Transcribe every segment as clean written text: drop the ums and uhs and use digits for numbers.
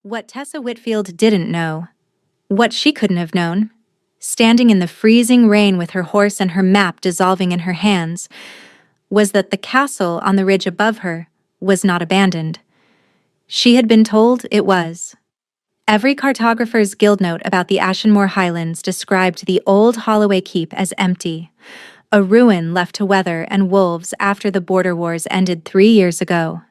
What Tessa Whitfield didn't know, what she couldn't have known, standing in the freezing rain with her horse and her map dissolving in her hands, was that the castle on the ridge above her was not abandoned. She had been told it was. Every cartographer's guild note about the Ashenmore Highlands described the old Holloway Keep as empty, a ruin left to weather and wolves after the border wars ended 3 years ago.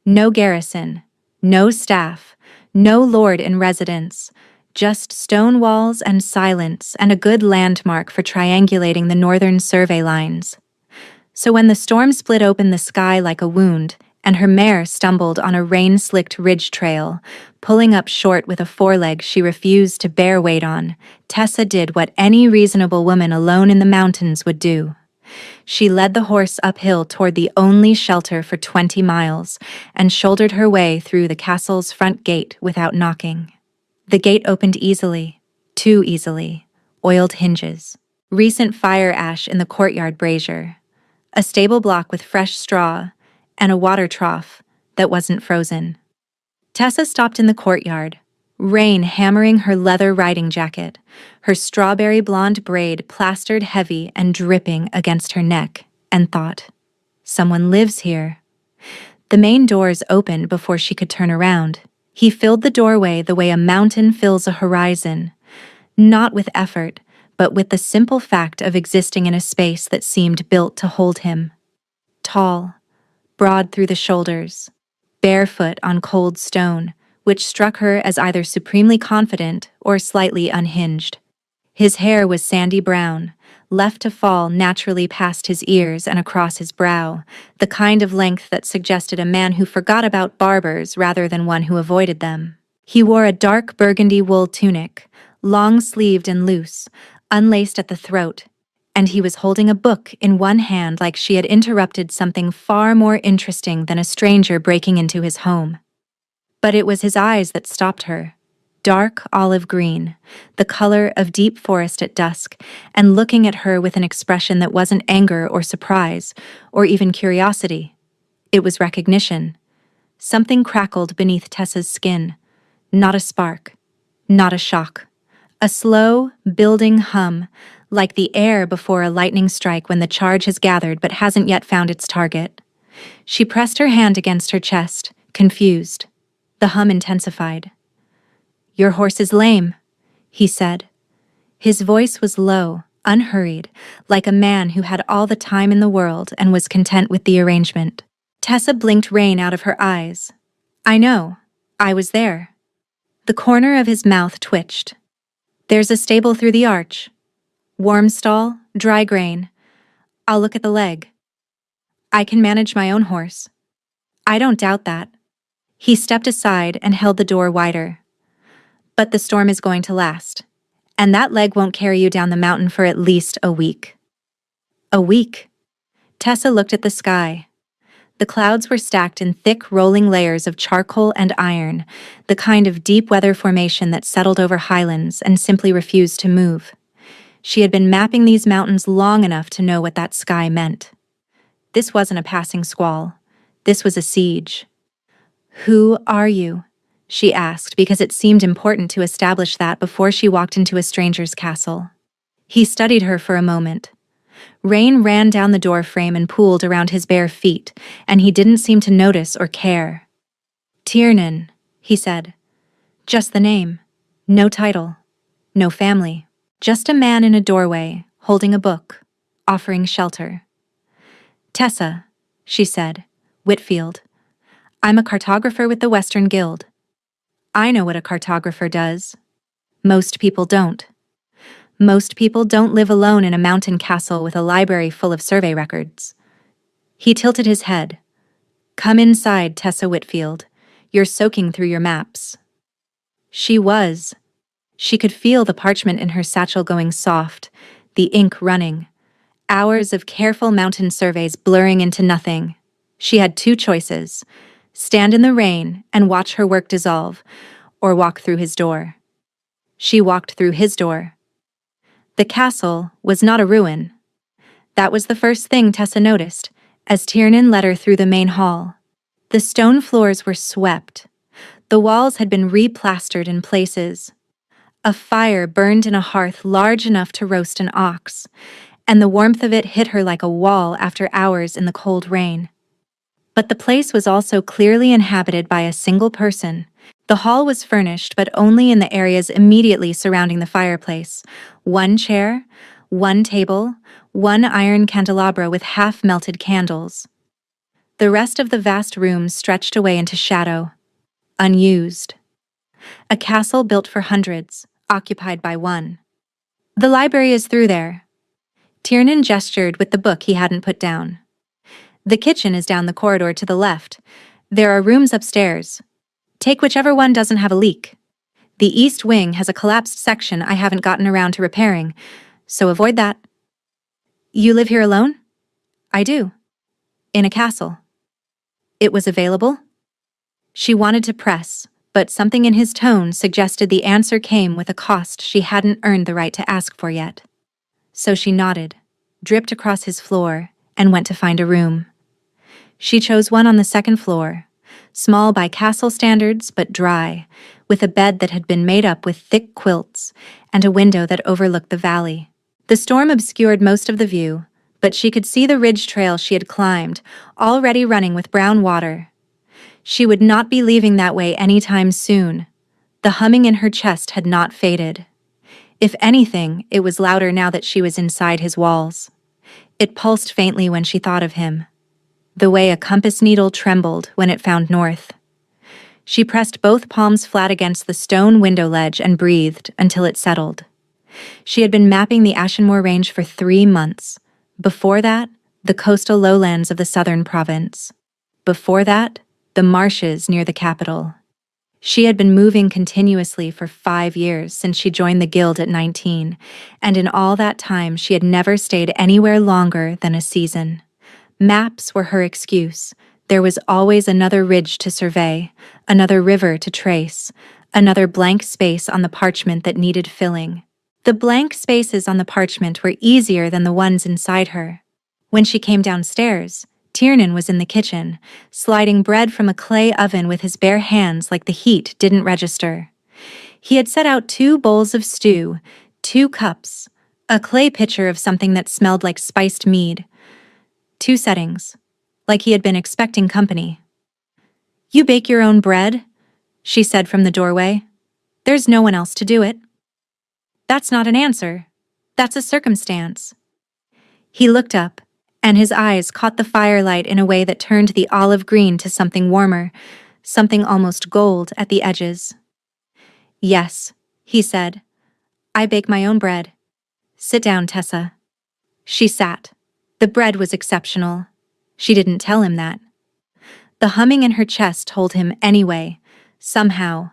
No garrison, no staff, no lord in residence, just stone walls and silence and a good landmark for triangulating the northern survey lines. So when the storm split open the sky like a wound, and her mare stumbled on a rain-slicked ridge trail, pulling up short with a foreleg she refused to bear weight on, Tessa did what any reasonable woman alone in the mountains would do. She led the horse uphill toward the only shelter for 20 miles and shouldered her way through the castle's front gate without knocking. The gate opened easily, too easily, oiled hinges, recent fire ash in the courtyard brazier, a stable block with fresh straw, and a water trough that wasn't frozen. Tessa stopped in the courtyard, rain hammering her leather riding jacket, her strawberry blonde braid plastered heavy and dripping against her neck, and thought, someone lives here. The main doors opened before she could turn around. He filled the doorway the way a mountain fills a horizon, not with effort, but with the simple fact of existing in a space that seemed built to hold him. Tall, broad through the shoulders, barefoot on cold stone, which struck her as either supremely confident or slightly unhinged. His hair was sandy brown, left to fall naturally past his ears and across his brow, the kind of length that suggested a man who forgot about barbers rather than one who avoided them. He wore a dark burgundy wool tunic, long-sleeved and loose, unlaced at the throat, and he was holding a book in one hand like she had interrupted something far more interesting than a stranger breaking into his home. But it was his eyes that stopped her. Dark olive green, the color of deep forest at dusk, and looking at her with an expression that wasn't anger or surprise, or even curiosity. It was recognition. Something crackled beneath Tessa's skin. Not a spark, not a shock. A slow, building hum, like the air before a lightning strike when the charge has gathered but hasn't yet found its target. She pressed her hand against her chest, confused. The hum intensified. "Your horse is lame," he said. His voice was low, unhurried, like a man who had all the time in the world and was content with the arrangement. Tessa blinked rain out of her eyes. "I know. I was there." The corner of his mouth twitched. "There's a stable through the arch. Warm stall, dry grain. I'll look at the leg. I can manage my own horse." "I don't doubt that." He stepped aside and held the door wider. "But the storm is going to last, and that leg won't carry you down the mountain for at least a week." A week? Tessa looked at the sky. The clouds were stacked in thick, rolling layers of charcoal and iron, the kind of deep weather formation that settled over highlands and simply refused to move. She had been mapping these mountains long enough to know what that sky meant. This wasn't a passing squall. This was a siege. "Who are you?" she asked, because it seemed important to establish that before she walked into a stranger's castle. He studied her for a moment. Rain ran down the door frame and pooled around his bare feet, and he didn't seem to notice or care. "Tiernan," he said. Just the name. No title. No family. Just a man in a doorway, holding a book, offering shelter. "Tessa," she said. "Whitfield. I'm a cartographer with the Western Guild." I know what a cartographer does. Most people don't. Most people don't live alone in a mountain castle with a library full of survey records. He tilted his head. "Come inside, Tessa Whitfield. You're soaking through your maps." She was. She could feel the parchment in her satchel going soft, the ink running. Hours of careful mountain surveys blurring into nothing. She had two choices: stand in the rain and watch her work dissolve, or walk through his door. She walked through his door. The castle was not a ruin. That was the first thing Tessa noticed, as Tiernan led her through the main hall. The stone floors were swept. The walls had been replastered in places. A fire burned in a hearth large enough to roast an ox, and the warmth of it hit her like a wall after hours in the cold rain. But the place was also clearly inhabited by a single person. The hall was furnished, but only in the areas immediately surrounding the fireplace. One chair, one table, one iron candelabra with half-melted candles. The rest of the vast room stretched away into shadow, unused. A castle built for hundreds, occupied by one. The library is through there. Tiernan gestured with the book he hadn't put down. The kitchen is down the corridor to the left. There are rooms upstairs. Take whichever one doesn't have a leak. The east wing has a collapsed section I haven't gotten around to repairing, so avoid that. You live here alone? I do. In a castle. It was available? She wanted to press, but something in his tone suggested the answer came with a cost she hadn't earned the right to ask for yet. So she nodded, dripped across his floor, and went to find a room. She chose one on the second floor, small by castle standards but dry, with a bed that had been made up with thick quilts and a window that overlooked the valley. The storm obscured most of the view, but she could see the ridge trail she had climbed, already running with brown water. She would not be leaving that way anytime soon. The humming in her chest had not faded. If anything, it was louder now that she was inside his walls. It pulsed faintly when she thought of him, the way a compass needle trembled when it found north. She pressed both palms flat against the stone window ledge and breathed until it settled. She had been mapping the Ashenmoor Range for 3 months. Before that, the coastal lowlands of the southern province. Before that, the marshes near the capital. She had been moving continuously for 5 years since she joined the guild at 19, and in all that time she had never stayed anywhere longer than a season. Maps were her excuse. There was always another ridge to survey, another river to trace, another blank space on the parchment that needed filling. The blank spaces on the parchment were easier than the ones inside her. When she came downstairs, Tiernan was in the kitchen, sliding bread from a clay oven with his bare hands like the heat didn't register. He had set out 2 bowls of stew, 2 cups, a clay pitcher of something that smelled like spiced mead. 2 settings, like he had been expecting company. "You bake your own bread?" she said from the doorway. "There's no one else to do it." "That's not an answer. That's a circumstance." He looked up, and his eyes caught the firelight in a way that turned the olive green to something warmer, something almost gold at the edges. "Yes," he said. "I bake my own bread. Sit down, Tessa." She sat. The bread was exceptional. She didn't tell him that. The humming in her chest told him anyway, somehow,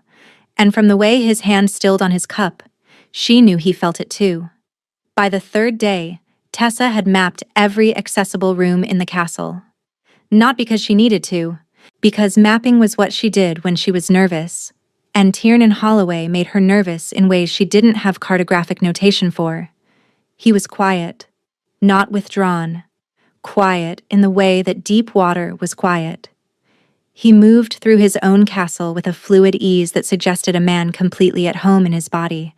and from the way his hand stilled on his cup, she knew he felt it too. By the 3rd day, Tessa had mapped every accessible room in the castle. Not because she needed to, because mapping was what she did when she was nervous, and Tiernan Holloway made her nervous in ways she didn't have cartographic notation for. He was quiet, not withdrawn, quiet in the way that deep water was quiet. He moved through his own castle with a fluid ease that suggested a man completely at home in his body,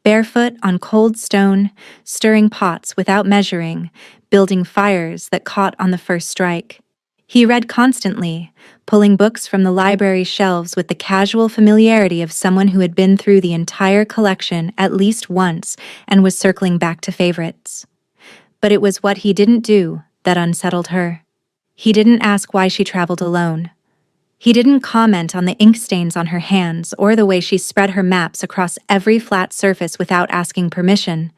barefoot on cold stone, stirring pots without measuring, building fires that caught on the first strike. He read constantly, pulling books from the library shelves with the casual familiarity of someone who had been through the entire collection at least once and was circling back to favorites. But it was what he didn't do that unsettled her. He didn't ask why she traveled alone. He didn't comment on the ink stains on her hands or the way she spread her maps across every flat surface without asking permission.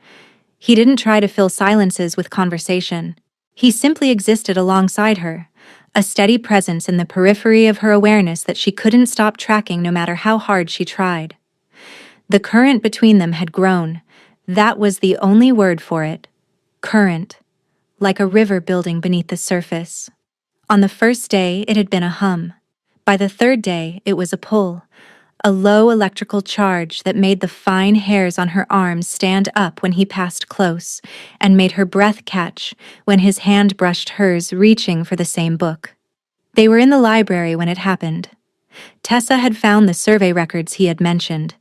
He didn't try to fill silences with conversation. He simply existed alongside her, a steady presence in the periphery of her awareness that she couldn't stop tracking no matter how hard she tried. The current between them had grown. That was the only word for it. Current. Like a river building beneath the surface. On the first day, it had been a hum. By the 3rd day, it was a pull, a low electrical charge that made the fine hairs on her arms stand up when he passed close, and made her breath catch when his hand brushed hers, reaching for the same book. They were in the library when it happened. Tessa had found the survey records he had mentioned,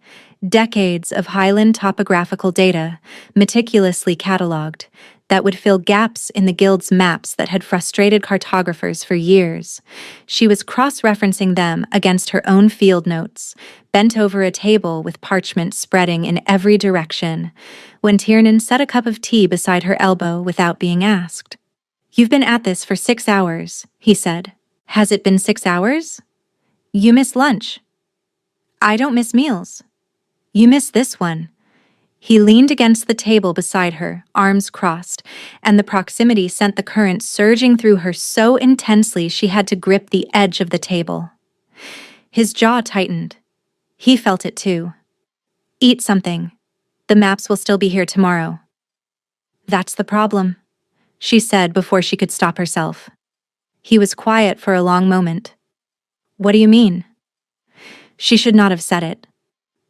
decades of Highland topographical data, meticulously catalogued, that would fill gaps in the Guild's maps that had frustrated cartographers for years. She was cross-referencing them against her own field notes, bent over a table with parchment spreading in every direction, when Tiernan set a cup of tea beside her elbow without being asked. "You've been at this for 6 hours," he said. "Has it been 6 hours? You miss lunch." "I don't miss meals." "You miss this one." He leaned against the table beside her, arms crossed, and the proximity sent the current surging through her so intensely she had to grip the edge of the table. His jaw tightened. He felt it too. "Eat something. The maps will still be here tomorrow." "That's the problem," she said before she could stop herself. He was quiet for a long moment. "What do you mean?" She should not have said it.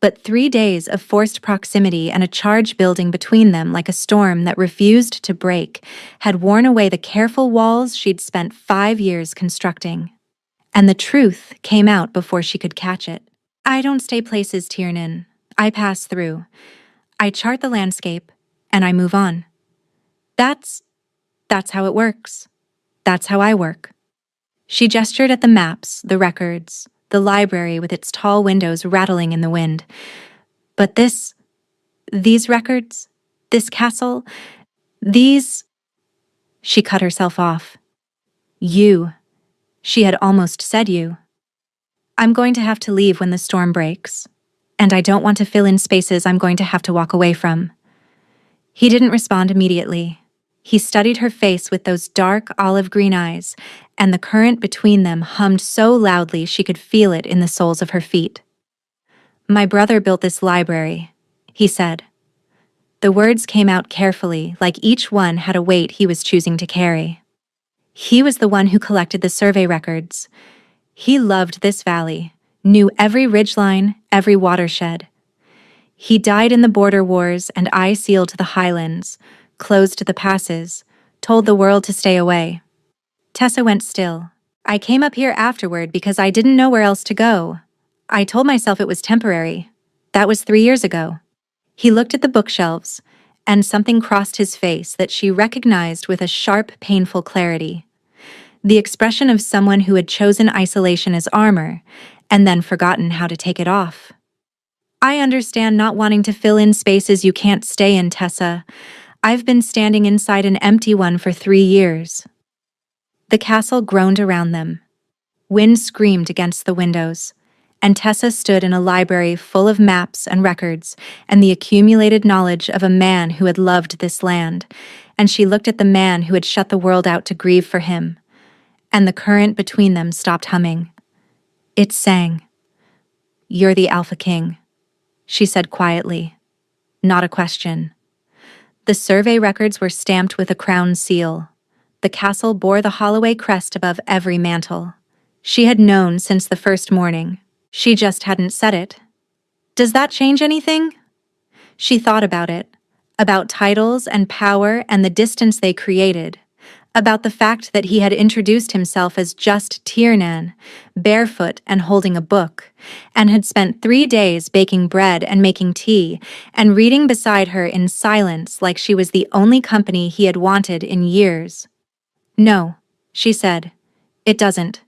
But 3 days of forced proximity and a charge building between them like a storm that refused to break had worn away the careful walls she'd spent 5 years constructing. And the truth came out before she could catch it. "I don't stay places, Tiernan. I pass through. I chart the landscape, and I move on. That's how it works. That's how I work." She gestured at the maps, the records, the library with its tall windows rattling in the wind. "But these records, this castle, these—" She cut herself off. "You." She had almost said you. "I'm going to have to leave when the storm breaks, and I don't want to fill in spaces I'm going to have to walk away from." He didn't respond immediately. He studied her face with those dark olive-green eyes, and the current between them hummed so loudly she could feel it in the soles of her feet. "My brother built this library," he said. The words came out carefully, like each one had a weight he was choosing to carry. He was the one who collected the survey records. He loved this valley, knew every ridgeline, every watershed. He died in the border wars, and I sealed the highlands, closed the passes, told the world to stay away. Tessa went still. "I came up here afterward because I didn't know where else to go. I told myself it was temporary. That was 3 years ago." He looked at the bookshelves, and something crossed his face that she recognized with a sharp, painful clarity. The expression of someone who had chosen isolation as armor, and then forgotten how to take it off. "I understand not wanting to fill in spaces you can't stay in, Tessa. I've been standing inside an empty one for 3 years." The castle groaned around them. Wind screamed against the windows, and Tessa stood in a library full of maps and records and the accumulated knowledge of a man who had loved this land, and she looked at the man who had shut the world out to grieve for him, and the current between them stopped humming. It sang. "You're the Alpha King," she said quietly. Not a question. The survey records were stamped with a crown seal. The castle bore the Holloway crest above every mantle. She had known since the first morning. She just hadn't said it. Does that change anything? She thought about it, about titles and power and the distance they created, about the fact that he had introduced himself as just Tiernan, barefoot and holding a book, and had spent 3 days baking bread and making tea and reading beside her in silence like she was the only company he had wanted in years. "No," she said. "It doesn't."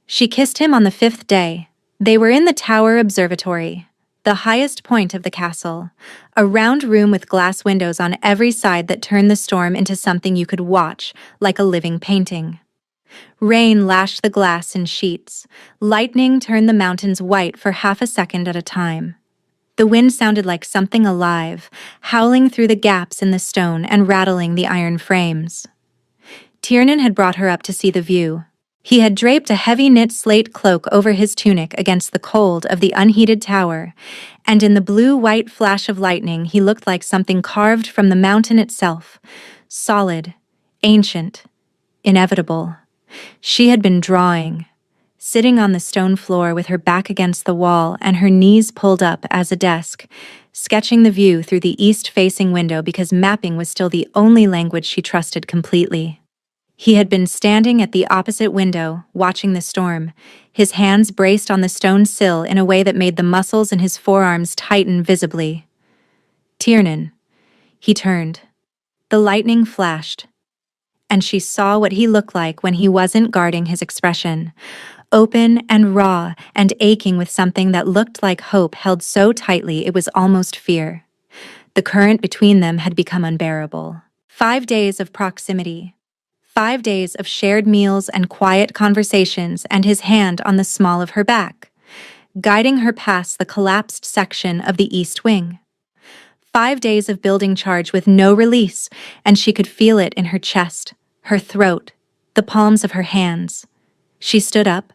She kissed him on the 5th day. They were in the Tower Observatory, the highest point of the castle, a round room with glass windows on every side that turned the storm into something you could watch, like a living painting. Rain lashed the glass in sheets. Lightning turned the mountains white for half a second at a time. The wind sounded like something alive, howling through the gaps in the stone and rattling the iron frames. Tiernan had brought her up to see the view. He had draped a heavy knit slate cloak over his tunic against the cold of the unheated tower, and in the blue-white flash of lightning he looked like something carved from the mountain itself, solid, ancient, inevitable. She had been drawing, sitting on the stone floor with her back against the wall and her knees pulled up as a desk, sketching the view through the east-facing window because mapping was still the only language she trusted completely. He had been standing at the opposite window, watching the storm, his hands braced on the stone sill in a way that made the muscles in his forearms tighten visibly. Tiernan. He turned. The lightning flashed, and she saw what he looked like when he wasn't guarding his expression, open and raw and aching with something that looked like hope held so tightly it was almost fear. The current between them had become unbearable. 5 days of proximity. 5 days of shared meals and quiet conversations, and his hand on the small of her back, guiding her past the collapsed section of the east wing. 5 days of building charge with no release, and she could feel it in her chest, her throat, the palms of her hands. She stood up.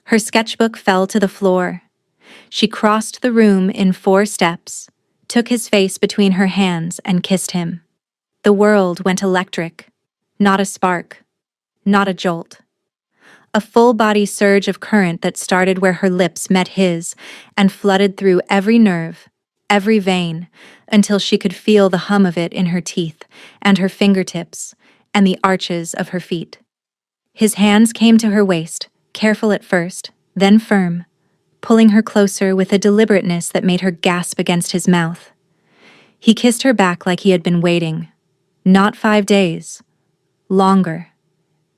Her sketchbook fell to the floor. She crossed the room in 4 steps, took his face between her hands, and kissed him. The world went electric. Not a spark. Not a jolt. A full-body surge of current that started where her lips met his and flooded through every nerve, every vein, until she could feel the hum of it in her teeth and her fingertips and the arches of her feet. His hands came to her waist, careful at first, then firm, pulling her closer with a deliberateness that made her gasp against his mouth. He kissed her back like he had been waiting. Not 5 days. Longer.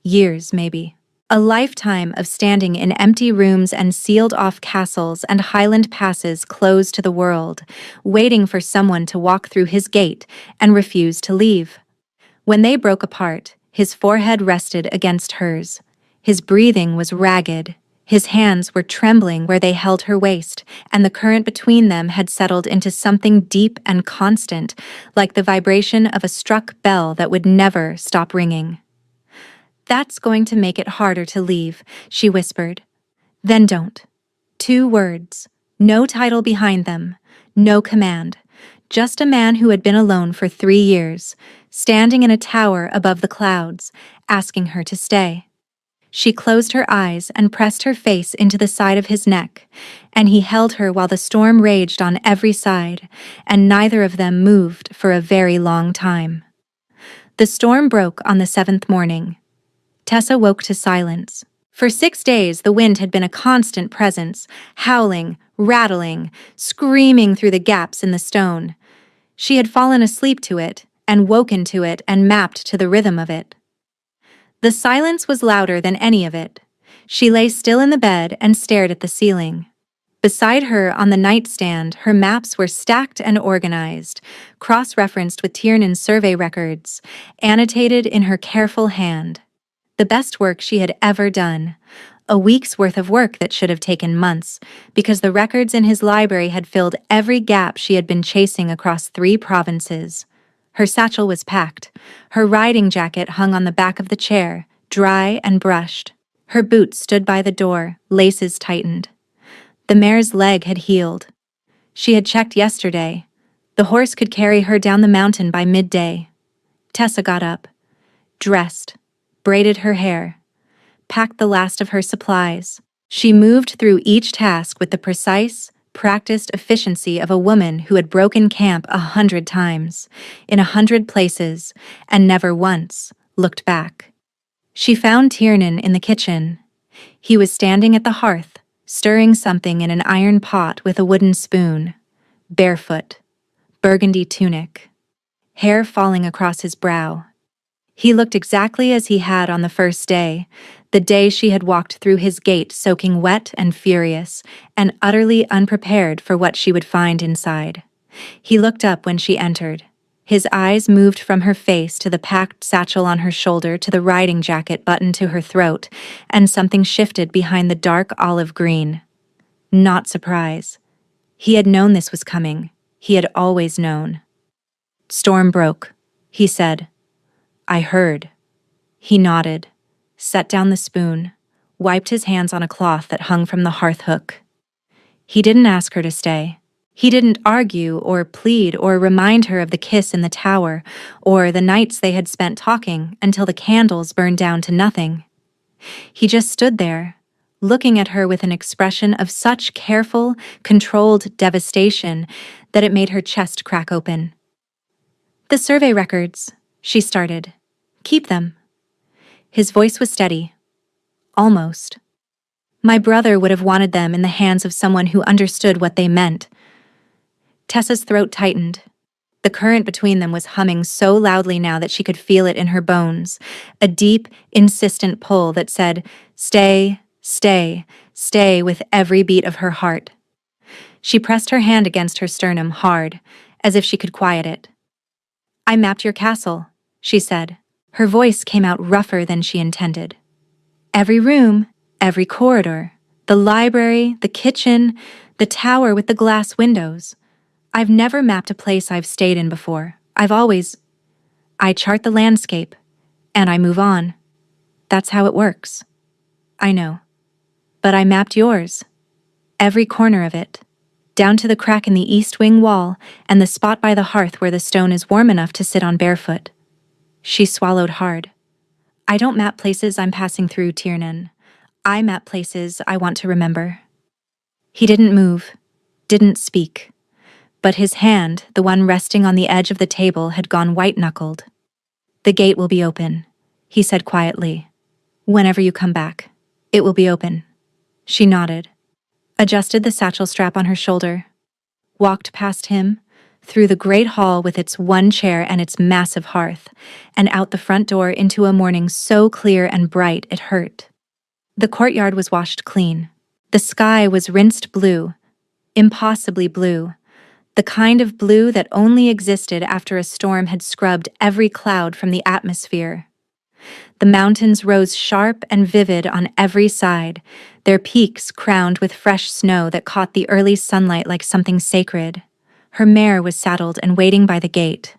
Years, maybe. A lifetime of standing in empty rooms and sealed-off castles and highland passes closed to the world, waiting for someone to walk through his gate and refuse to leave. When they broke apart, his forehead rested against hers. His breathing was ragged. His hands were trembling where they held her waist, and the current between them had settled into something deep and constant, like the vibration of a struck bell that would never stop ringing. "That's going to make it harder to leave," she whispered. "Then don't." 2 words, no title behind them, no command, just a man who had been alone for 3 years, standing in a tower above the clouds, asking her to stay. She closed her eyes and pressed her face into the side of his neck, and he held her while the storm raged on every side, and neither of them moved for a very long time. The storm broke on the 7th morning. Tessa woke to silence. For 6 days, the wind had been a constant presence, howling, rattling, screaming through the gaps in the stone. She had fallen asleep to it, and woken to it and mapped to the rhythm of it. The silence was louder than any of it. She lay still in the bed and stared at the ceiling. Beside her on the nightstand, her maps were stacked and organized, cross-referenced with Tiernan's survey records, annotated in her careful hand. The best work she had ever done. A week's worth of work that should have taken months, because the records in his library had filled every gap she had been chasing across 3 provinces. Her satchel was packed. Her riding jacket hung on the back of the chair, dry and brushed. Her boots stood by the door, laces tightened. The mare's leg had healed. She had checked yesterday. The horse could carry her down the mountain by midday. Tessa got up, dressed, braided her hair, packed the last of her supplies. She moved through each task with the precise, practiced efficiency of a woman who had broken camp 100 times, in 100 places, and never once looked back. She found Tiernan in the kitchen. He was standing at the hearth, stirring something in an iron pot with a wooden spoon, barefoot, burgundy tunic, hair falling across his brow. He looked exactly as he had on the first day, the day she had walked through his gate soaking wet and furious, and utterly unprepared for what she would find inside. He looked up when she entered. His eyes moved from her face to the packed satchel on her shoulder to the riding jacket buttoned to her throat, and something shifted behind the dark olive green. Not surprise. He had known this was coming. He had always known. "Storm broke," he said. "I heard." He nodded, set down the spoon, wiped his hands on a cloth that hung from the hearth hook. He didn't ask her to stay. He didn't argue or plead or remind her of the kiss in the tower or the nights they had spent talking until the candles burned down to nothing. He just stood there, looking at her with an expression of such careful, controlled devastation that it made her chest crack open. "The survey records," she started. "Keep them." His voice was steady. Almost. My brother would have wanted them in the hands of someone who understood what they meant. Tessa's throat tightened. The current between them was humming so loudly now that she could feel it in her bones, a deep, insistent pull that said, "Stay, stay, stay," with every beat of her heart. She pressed her hand against her sternum hard, as if she could quiet it. "I mapped your castle," she said. Her voice came out rougher than she intended. "Every room, every corridor, the library, the kitchen, the tower with the glass windows. I've never mapped a place I've stayed in before. I chart the landscape, and I move on. That's how it works." "I know. But I mapped yours. Every corner of it. Down to the crack in the east wing wall and the spot by the hearth where the stone is warm enough to sit on barefoot." She swallowed hard. "I don't map places I'm passing through, Tiernan. I map places I want to remember." He didn't move, didn't speak. But his hand, the one resting on the edge of the table, had gone white-knuckled. "The gate will be open," he said quietly. "Whenever you come back, it will be open." She nodded, adjusted the satchel strap on her shoulder, walked past him, through the great hall with its one chair and its massive hearth, and out the front door into a morning so clear and bright it hurt. The courtyard was washed clean. The sky was rinsed blue, impossibly blue, the kind of blue that only existed after a storm had scrubbed every cloud from the atmosphere. The mountains rose sharp and vivid on every side, their peaks crowned with fresh snow that caught the early sunlight like something sacred. Her mare was saddled and waiting by the gate.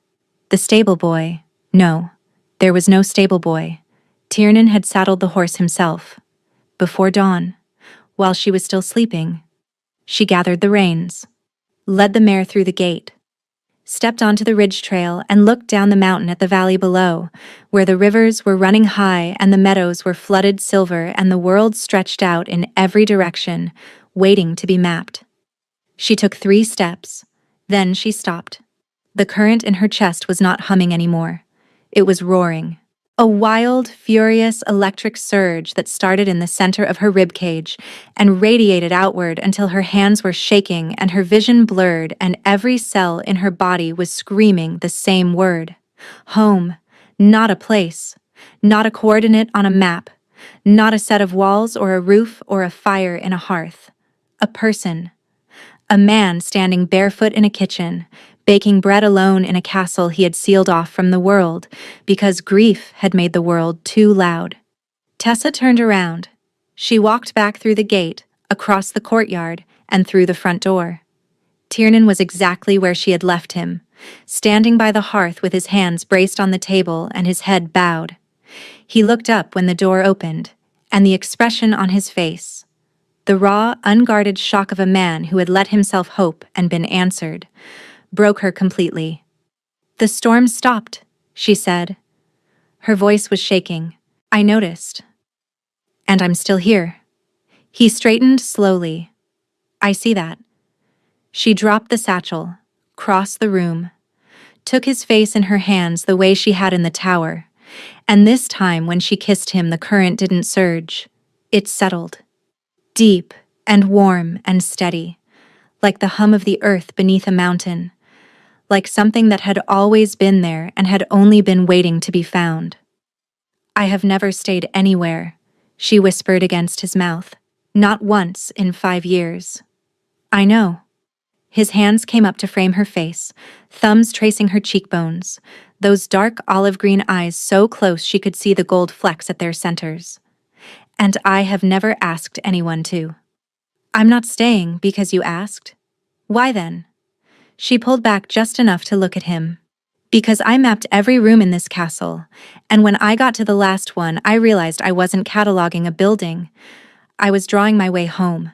The stable boy— no, there was no stable boy. Tiernan had saddled the horse himself. Before dawn, while she was still sleeping, she gathered the reins, led the mare through the gate, stepped onto the ridge trail and looked down the mountain at the valley below, where the rivers were running high and the meadows were flooded silver and the world stretched out in every direction, waiting to be mapped. She took 3 steps, then she stopped. The current in her chest was not humming anymore. It was roaring. A wild, furious electric surge that started in the center of her ribcage and radiated outward until her hands were shaking and her vision blurred and every cell in her body was screaming the same word. Home, not a place, not a coordinate on a map, not a set of walls or a roof or a fire in a hearth. A person. A man standing barefoot in a kitchen, baking bread alone in a castle he had sealed off from the world because grief had made the world too loud. Tessa turned around. She walked back through the gate, across the courtyard, and through the front door. Tiernan was exactly where she had left him, standing by the hearth with his hands braced on the table and his head bowed. He looked up when the door opened, and the expression on his face, the raw, unguarded shock of a man who had let himself hope and been answered, broke her completely. "The storm stopped," she said. Her voice was shaking. "I noticed. And I'm still here." He straightened slowly. "I see that." She dropped the satchel, crossed the room, took his face in her hands the way she had in the tower, and this time when she kissed him the current didn't surge. It settled. Deep and warm and steady, like the hum of the earth beneath a mountain, like something that had always been there and had only been waiting to be found. "I have never stayed anywhere," she whispered against his mouth. "Not once in 5 years." "I know." His hands came up to frame her face, thumbs tracing her cheekbones, those dark olive-green eyes so close she could see the gold flecks at their centers. "And I have never asked anyone to." "I'm not staying because you asked." "Why then?" She pulled back just enough to look at him. "Because I mapped every room in this castle, and when I got to the last one, I realized I wasn't cataloging a building. I was drawing my way home."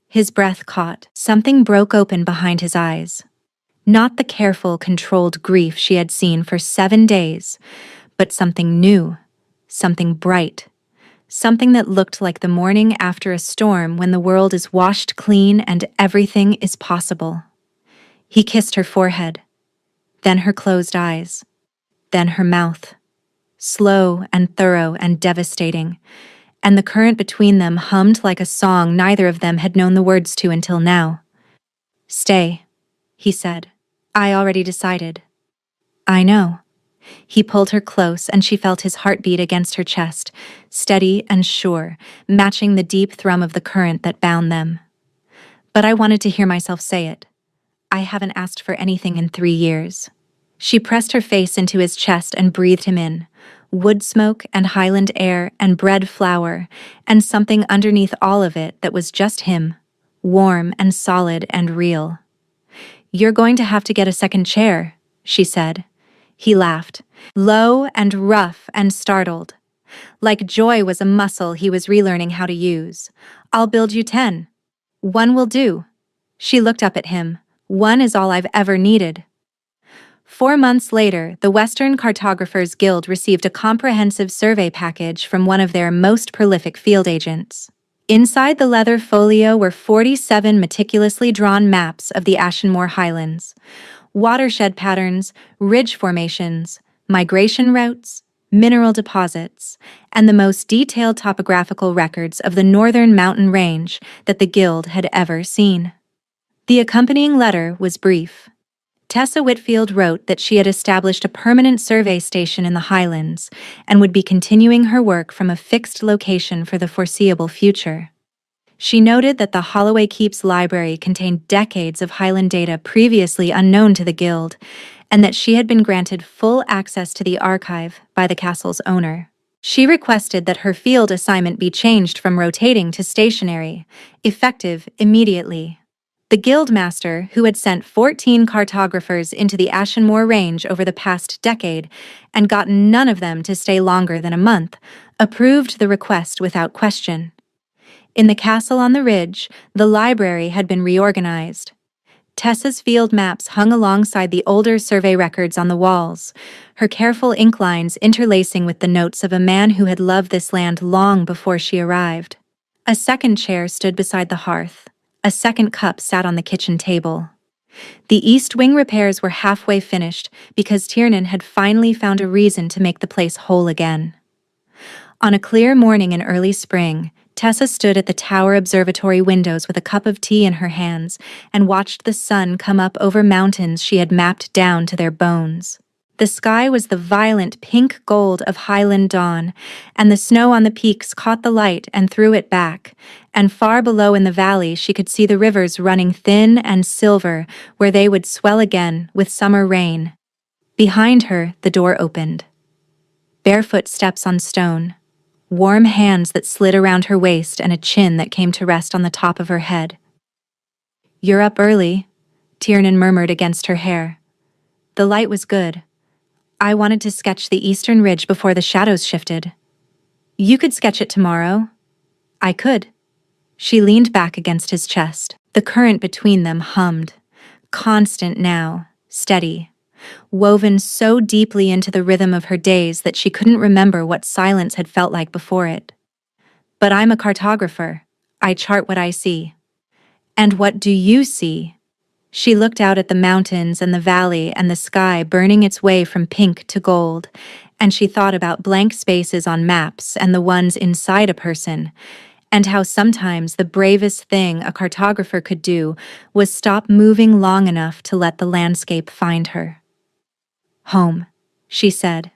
His breath caught. Something broke open behind his eyes. Not the careful, controlled grief she had seen for 7 days, but something new, something bright, something that looked like the morning after a storm when the world is washed clean and everything is possible. He kissed her forehead, then her closed eyes, then her mouth. slow and thorough and devastating, and the current between them hummed like a song neither of them had known the words to until now. "Stay," he said. "I already decided." "I know." He pulled her close and she felt his heartbeat against her chest, steady and sure, matching the deep thrum of the current that bound them. "But I wanted to hear myself say it. I haven't asked for anything in 3 years." She pressed her face into his chest and breathed him in. Wood smoke and highland air and bread flour, and something underneath all of it that was just him, warm and solid and real. "You're going to have to get a second chair," she said. He laughed, low and rough and startled. Like joy was a muscle he was relearning how to use. "I'll build you 10. One will do." She looked up at him. "One is all I've ever needed." 4 months later, the Western Cartographers Guild received a comprehensive survey package from one of their most prolific field agents. Inside the leather folio were 47 meticulously drawn maps of the Ashenmore Highlands, watershed patterns, ridge formations, migration routes, mineral deposits, and the most detailed topographical records of the northern mountain range that the Guild had ever seen. The accompanying letter was brief. Tessa Whitfield wrote that she had established a permanent survey station in the Highlands and would be continuing her work from a fixed location for the foreseeable future. She noted that the Holloway Keeps library contained decades of Highland data previously unknown to the Guild, and that she had been granted full access to the archive by the castle's owner. She requested that her field assignment be changed from rotating to stationary, effective immediately. The Guildmaster, who had sent 14 cartographers into the Ashenmore Range over the past decade and gotten none of them to stay longer than a month, approved the request without question. In the castle on the ridge, the library had been reorganized. Tessa's field maps hung alongside the older survey records on the walls, her careful ink lines interlacing with the notes of a man who had loved this land long before she arrived. A second chair stood beside the hearth. A second cup sat on the kitchen table. The east wing repairs were halfway finished because Tiernan had finally found a reason to make the place whole again. On a clear morning in early spring, Tessa stood at the tower observatory windows with a cup of tea in her hands and watched the sun come up over mountains she had mapped down to their bones. The sky was the violent pink gold of Highland dawn, and the snow on the peaks caught the light and threw it back, and far below in the valley she could see the rivers running thin and silver where they would swell again with summer rain. Behind her, the door opened. Barefoot steps on stone, warm hands that slid around her waist and a chin that came to rest on the top of her head. "You're up early," Tiernan murmured against her hair. The light was good. "I wanted to sketch the eastern ridge before the shadows shifted." "You could sketch it tomorrow." "I could." She leaned back against his chest. The current between them hummed. Constant now, steady, woven so deeply into the rhythm of her days that she couldn't remember what silence had felt like before it. "But I'm a cartographer. I chart what I see." "And what do you see?" She looked out at the mountains and the valley and the sky burning its way from pink to gold, and she thought about blank spaces on maps and the ones inside a person, and how sometimes the bravest thing a cartographer could do was stop moving long enough to let the landscape find her. "Home," she said.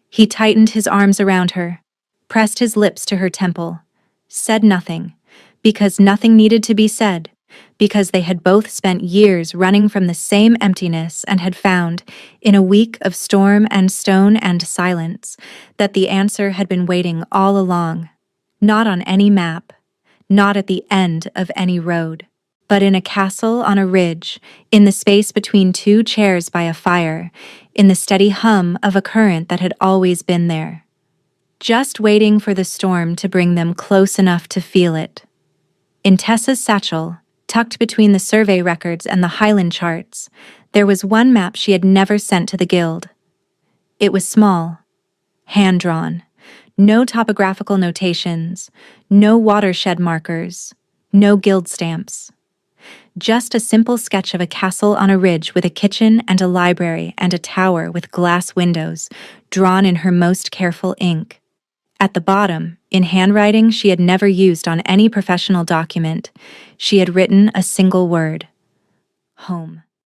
He tightened his arms around her, pressed his lips to her temple, said nothing, because nothing needed to be said, because they had both spent years running from the same emptiness and had found, in a week of storm and stone and silence, that the answer had been waiting all along, not on any map, not at the end of any road, but in a castle on a ridge, in the space between 2 chairs by a fire, in the steady hum of a current that had always been there, just waiting for the storm to bring them close enough to feel it. In Tessa's satchel, tucked between the survey records and the Highland charts, there was one map she had never sent to the Guild. It was small, hand-drawn, no topographical notations, no watershed markers, no Guild stamps. just a simple sketch of a castle on a ridge with a kitchen and a library and a tower with glass windows, drawn in her most careful ink. At the bottom, in handwriting she had never used on any professional document, she had written a single word: home.